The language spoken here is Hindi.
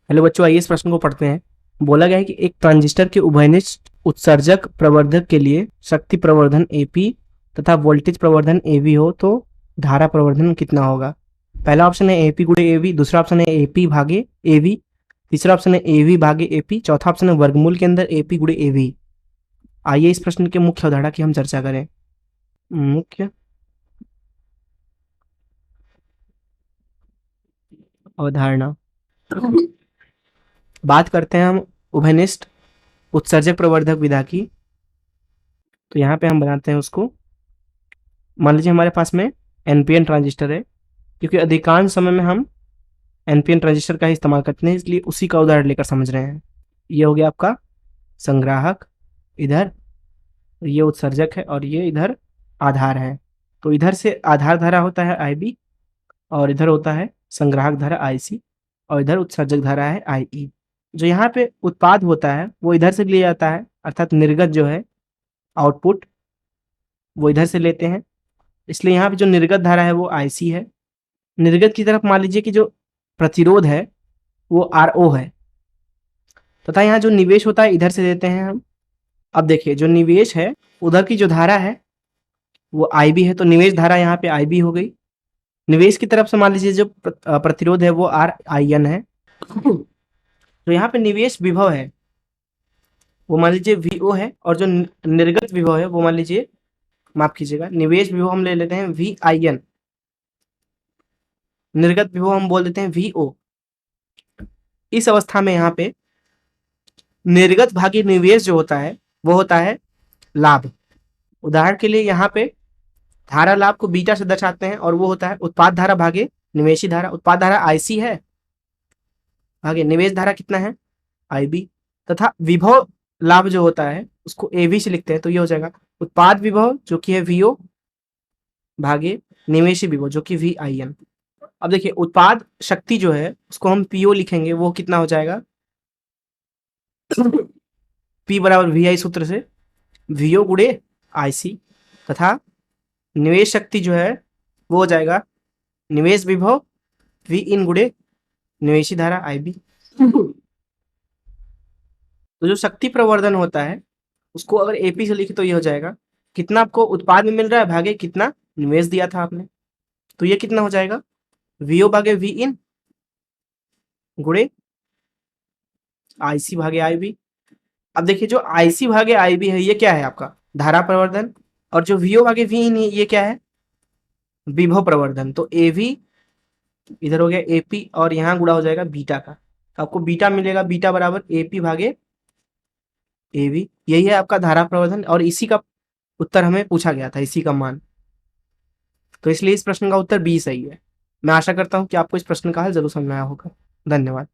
हेलो बच्चों, आइए इस प्रश्न को पढ़ते हैं। बोला गया है कि एक ट्रांजिस्टर के उभयनिष्ठ उत्सर्जक प्रवर्धक के लिए शक्ति प्रवर्धन एपी तथा वोल्टेज प्रवर्धन एवी हो तो धारा प्रवर्धन कितना होगा। पहला ऑप्शन है एपी गुणे एवी, दूसरा ऑप्शन है एपी भागे एवी, तीसरा ऑप्शन है एवी भागे एपी, चौथा ऑप्शन है वर्गमूल के अंदर एपी गुणे एवी। आइए इस प्रश्न के मुख्य अवधारणा की हम चर्चा करें। मुख्य अवधारणा, बात करते हैं हम उभयनिष्ठ उत्सर्जक प्रवर्धक विधा की। तो यहाँ पे हम बनाते हैं उसको। मान लीजिए हमारे पास में एनपीएन ट्रांजिस्टर है, क्योंकि अधिकांश समय में हम एनपीएन ट्रांजिस्टर का ही इस्तेमाल करते हैं, इसलिए उसी का उदाहरण लेकर समझ रहे हैं। ये हो गया आपका संग्राहक, इधर ये उत्सर्जक है और ये इधर आधार है। तो इधर से आधार धारा होता है आईबी और इधर होता है संग्राहक धारा आईसी और इधर उत्सर्जक धारा है आईई। जो यहाँ पे उत्पाद होता है वो इधर से लिया जाता है, अर्थात निर्गत जो है आउटपुट वो इधर से लेते हैं, इसलिए यहाँ पे जो निर्गत धारा है वो आईसी है। निर्गत की तरफ मान लीजिए कि जो प्रतिरोध है वो आरओ है, तथा यहाँ जो निवेश होता है इधर से देते हैं हम। अब देखिए जो निवेश है उधर की जो धारा है वो आईबी है, तो निवेश धारा यहाँ पे आईबी हो गई। निवेश की तरफ से मान लीजिए जो प्रतिरोध है वो आर आई एन है। तो यहाँ पे निवेश विभव है वो मान लीजिए वीओ है, और जो निर्गत विभव है वो मान लीजिए, माफ कीजिएगा, निवेश विभव हम ले लेते हैं वी आई एन, निर्गत विभव हम बोल देते हैं वीओ। इस अवस्था में यहाँ पे निर्गत भागी निवेश जो होता है वो होता है लाभ। उदाहरण के लिए यहाँ पे धारा लाभ को बीटा से दर्शाते हैं और वो होता है उत्पाद धारा भागे निवेशी धारा। उत्पाद धारा आईसी है भागे निवेश धारा कितना है आईबी, तथा विभव लाभ जो होता है उसको एवी से लिखते हैं, तो ये हो जाएगा उत्पाद विभव जो कि है वीओ भागे निवेशी विभव जो कि वी आई एन। अब देखिए उत्पाद शक्ति जो है उसको हम पीओ लिखेंगे, वो कितना हो जाएगा पी बराबर वी आई सूत्र से वीओ गुणे आईसी, तथा निवेश शक्ति जो है वो हो जाएगा निवेश विभव वी इन गुणे निवेशी धारा आईबी। तो जो शक्ति प्रवर्धन होता है उसको अगर एपी से लिखे तो ये हो जाएगा कितना आपको उत्पाद में मिल रहा है भागे कितना निवेश दिया था आपने, तो ये कितना हो जाएगा वीओ भागे वी इन गुणे आईसी भागे आईबी। अब देखिए जो आईसी भागे आईबी है ये क्या है आपका धारा प्रवर्धन, और जो वीओ भागे वी इन ये क्या है विभव प्रवर्धन। तो एवी इधर हो गया एपी और यहाँ गुणा हो जाएगा बीटा का, तो आपको बीटा मिलेगा बीटा बराबर एपी भागे एवी। यही है आपका धारा प्रवर्धन और इसी का उत्तर हमें पूछा गया था, इसी का मान। तो इसलिए इस प्रश्न का उत्तर बी सही है। मैं आशा करता हूं कि आपको इस प्रश्न का हल जरूर समझ में आया होगा। धन्यवाद।